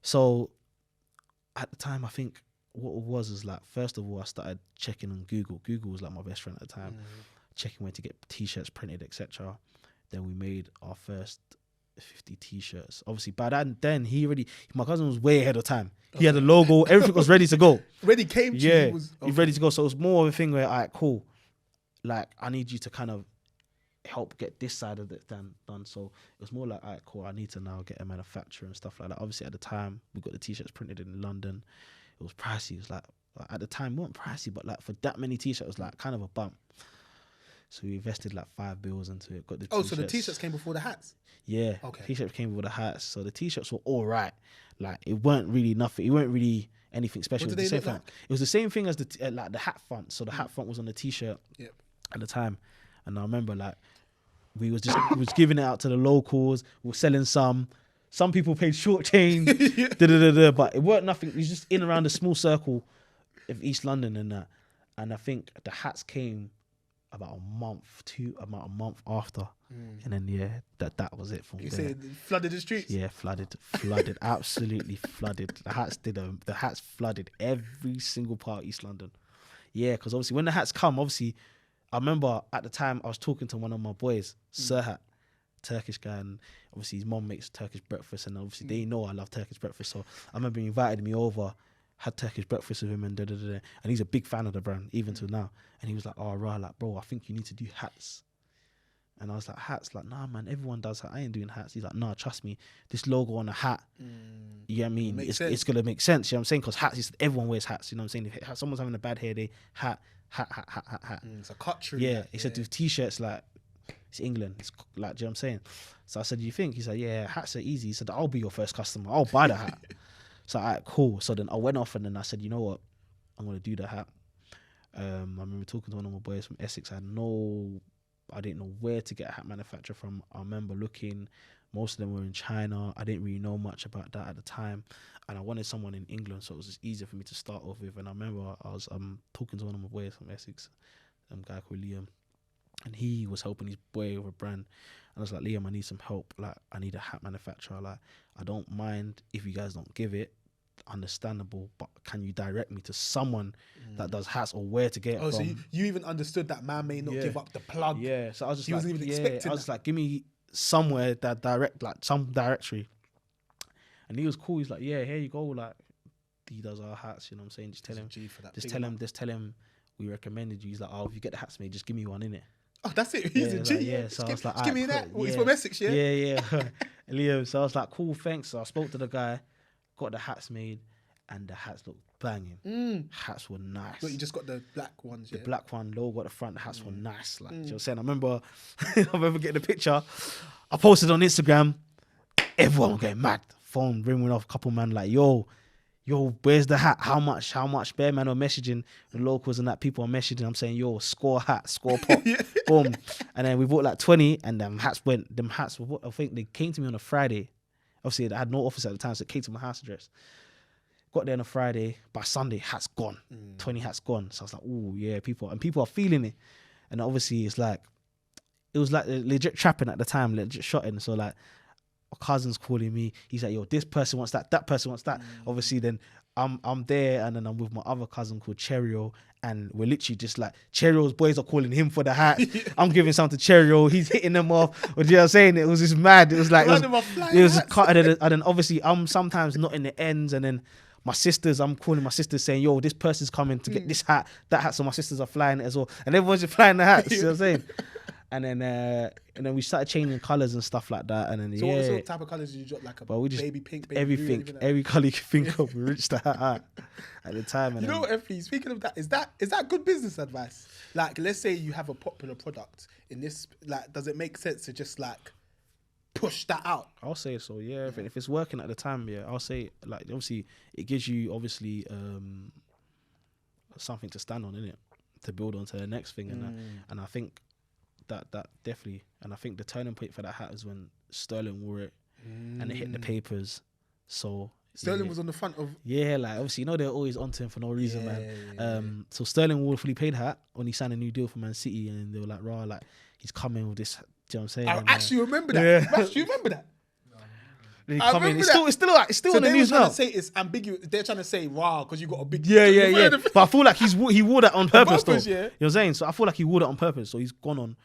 So at the time, I think what it was is like, first of all, I started checking on Google. Google was like my best friend at the time, checking where to get t-shirts printed, etc. Then we made our first 50 t-shirts. Obviously, by then my cousin was way ahead of time. He had a logo, everything was ready to go. Ready came to you. He's ready to go. So it was more of a thing where, all right, cool. Like, I need you to kind of help get this side of it done. So it was more like, all right, cool, I need to now get a manufacturer and stuff like that. Obviously, at the time, we got the t-shirts printed in London. It was pricey. It was like at the time, it wasn't pricey, but like for that many t-shirts, it was like kind of a bump. So we invested like $5 into it. Got the t-shirts. So the t-shirts came before the hats? Yeah. Okay. T-shirts came before the hats. So the t-shirts were all right. Like, it weren't really nothing. It weren't really anything special. What did they look like? It was the same thing as the like the hat front. So the hat front was on the t-shirt at the time. And I remember like we was giving it out to the locals. We were selling some. Some people paid short change. But it weren't nothing. It was just in around the small circle of East London and that. And I think the hats came about a month after. And then that was it from there. You say it flooded the streets? Yeah, flooded, absolutely flooded. The hats flooded every single part of East London. Yeah, because obviously when the hats come, obviously I remember at the time I was talking to one of my boys, Serhat, Turkish guy, and obviously his mom makes Turkish breakfast, and obviously they know I love Turkish breakfast. So I remember he invited me over, had Turkish breakfast with him, and and he's a big fan of the brand even till now. And he was like, "Oh, right, like bro, I think you need to do hats." And I was like, hats? Like, nah, man, everyone does that. I ain't doing hats. He's like, nah, trust me, this logo on a hat, you know what I mean? It's going to make sense, you know what I'm saying? Because hats, everyone wears hats, you know what I'm saying? If someone's having a bad hair day, hat. It's a cutlery. Yeah, he said, do t-shirts, like, it's England. It's like, do you know what I'm saying? So I said, do you think? He's like, yeah, hats are easy. He said, I'll be your first customer. I'll buy the hat. So, all right, cool. So then I went off and then I said, you know what? I'm going to do the hat. I remember talking to one of my boys from Essex. I didn't know where to get a hat manufacturer from. I remember looking, most of them were in China. I didn't really know much about that at the time. And I wanted someone in England, so it was just easier for me to start off with. And I remember I was talking to one of my boys from Essex, a guy called Liam. And he was helping his boy with a brand. And I was like, Liam, I need some help. Like, I need a hat manufacturer. Like, I don't mind if you guys don't give it. Understandable, but can you direct me to someone that does hats or where to get it from? So you even understood that man may not give up the plug. Yeah, so I was just he wasn't even expecting. I was like, give me somewhere that some directory. And he was cool. He's like, yeah, here you go. Like, he does our hats. You know what I'm saying? Just tell him we recommended you. He's like, oh, if you get the hats made, just give me one in it. Oh, that's it. He's a G. Like, yeah, so I was like, just give me that. Cool. He's from Essex, yeah. Yeah. Liam. So I was like, cool, thanks. So I spoke to the guy. Got the hats made, and the hats looked banging. Hats were nice. But you just got the black ones, The black one, logo at the front, the hats were nice. Like, you know what I'm saying? I remember getting the picture. I posted on Instagram. Everyone was getting mad. Phone ringing off, a couple man like, yo, where's the hat? How much? Bare man are messaging the locals and that people are messaging. I'm saying, yo, score hat, score pop. Boom. And then we bought like 20 and them hats, I think they came to me on a Friday. Obviously, I had no office at the time, so it came to my house address. Got there on a Friday. By Sunday, hats gone. 20 hats gone. So I was like, oh, yeah, people are feeling it. And obviously, it was like legit trapping at the time, legit shotting. So like, my cousin's calling me. He's like, yo, this person wants that person wants that. Obviously, then I'm there, and then I'm with my other cousin called Cherio, and we're literally just like, Cherio's boys are calling him for the hat. I'm giving some to Cherio. He's hitting them off. But you know what I'm saying? It was just mad. It was like, it was cut. And then obviously, I'm sometimes not in the ends, and then I'm calling my sisters saying, yo, this person's coming to get this hat, that hat. So my sisters are flying it as well. And everyone's just flying the hats. You know what I'm saying? And then we started changing colours and stuff like that. And then so what sort of type of colours did you drop? Like baby pink, baby everything, blue, every colour you can think of. We reached that hat at the time. And you know what, Effie, speaking of that, is that good business advice? Like, let's say you have a popular product in this, like, does it make sense to just like push that out? I'll say so, yeah. If it's working at the time, yeah, I'll say, like, obviously it gives you obviously something to stand on, innit? To build on to the next thing. And I think that definitely, and I think the turning point for that hat is when Sterling wore it and it hit the papers. So Sterling was on the front of... Yeah, like, obviously, you know, they're always onto him for no reason, man. So Sterling wore a fully paid hat when he signed a new deal for Man City, and they were like, like, he's coming with this, do you know what I'm saying? I actually remember that. You actually remember that? They I come in. remember It's that. still So in the they were news trying now. to say it's ambiguous. They're trying to say, wow, because you got a big... Yeah. But I feel like he wore that on purpose, though. purpose, yeah. You know what I'm saying? So I feel like he wore that on purpose. So he's gone on,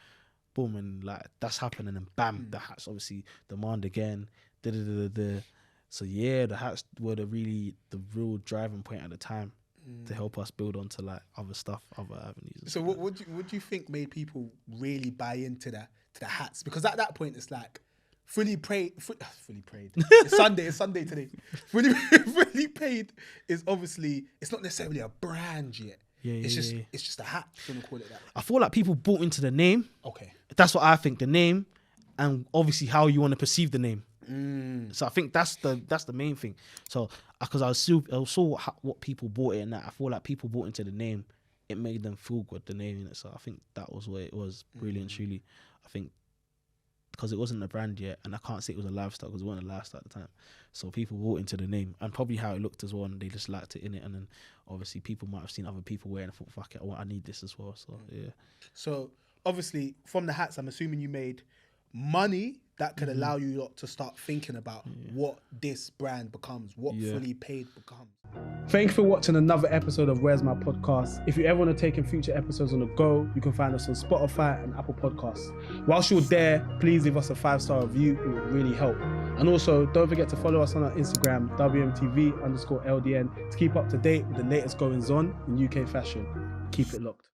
boom, and like that's happened, and then bam, the hats obviously demand again. So yeah, the hats were the real driving point at the time to help us build onto like other stuff, other avenues. So what do you think made people really buy into the hats? Because at that point it's like fully paid. It's Sunday today. Fully paid is obviously, it's not necessarily a brand yet. It's just a hat. If you want to call it that. I feel like people bought into the name. Okay. That's what I think. The name, and obviously how you want to perceive the name. So I think that's the main thing. So because I saw what people bought it and that, I feel like people bought into the name. It made them feel good, the name in it. So I think that was what it was, really and truly. I think because it wasn't a brand yet, and I can't say it was a lifestyle because it wasn't a lifestyle at the time. So people bought into the name and probably how it looked as well, and they just liked it in it. And then obviously people might have seen other people wearing it and thought, fuck it, I need this as well. So yeah. So obviously from the hats, I'm assuming you made money that could allow you lot to start thinking about what this brand becomes, what Fully Paid becomes. Thank you for watching another episode of Where's My Podcast. If you ever want to take in future episodes on the go, you can find us on Spotify and Apple Podcasts. Whilst you're there, please leave us a 5-star review. It would really help. And also, don't forget to follow us on our Instagram, WMTV_LDN, to keep up to date with the latest goings on in UK fashion. Keep it locked.